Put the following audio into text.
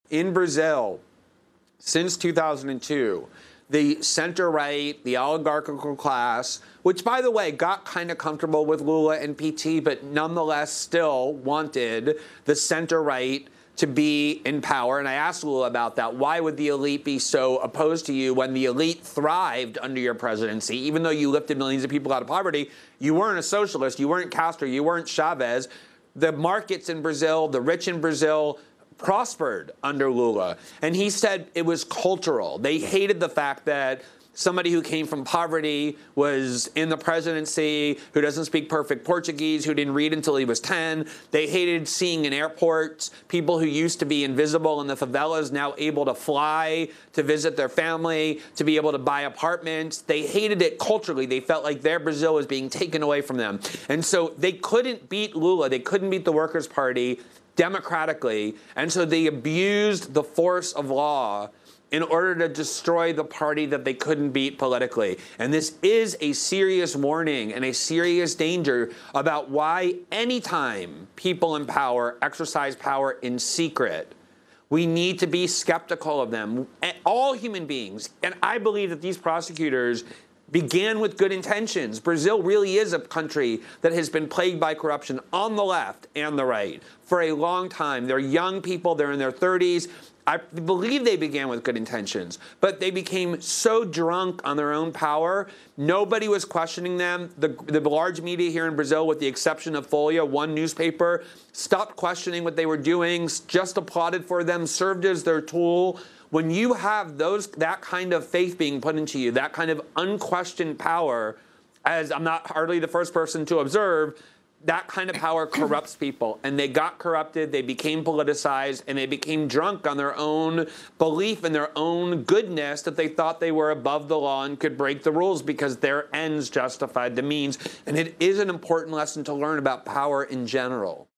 in Brazil, since 2002, the center-right, the oligarchical class, which, by the way, got kind of comfortable with Lula and PT, but nonetheless still wanted the center-right to be in power. And I asked Lula about that. Why would the elite be so opposed to you when the elite thrived under your presidency? Even though you lifted millions of people out of poverty, you weren't a socialist, you weren't Castro, you weren't Chavez. The markets in Brazil, the rich in Brazil, prospered under Lula. And he said it was cultural. They hated the fact that somebody who came from poverty was in the presidency, who doesn't speak perfect Portuguese, who didn't read until he was 10. They hated seeing in airports people who used to be invisible in the favelas now able to fly to visit their family, to be able to buy apartments. They hated it culturally. They felt like their Brazil was being taken away from them. And so they couldn't beat Lula. They couldn't beat the Workers' Party democratically. And so they abused the force of law in order to destroy the party that they couldn't beat politically. And this is a serious warning and a serious danger about why anytime people in power exercise power in secret, we need to be skeptical of them. All human beings, and I believe that these prosecutors began with good intentions. Brazil really is a country that has been plagued by corruption on the left and the right for a long time. They're young people, they're in their 30s. I believe they began with good intentions, but they became so drunk on their own power, nobody was questioning them. The large media here in Brazil, with the exception of Folha, one newspaper, stopped questioning what they were doing, just applauded for them, served as their tool. When you have that kind of faith being put into you, that kind of unquestioned power, as I'm not hardly the first person to observe, that kind of power corrupts people. And they got corrupted, they became politicized, and they became drunk on their own belief and their own goodness that they thought they were above the law and could break the rules because their ends justified the means. And it is an important lesson to learn about power in general.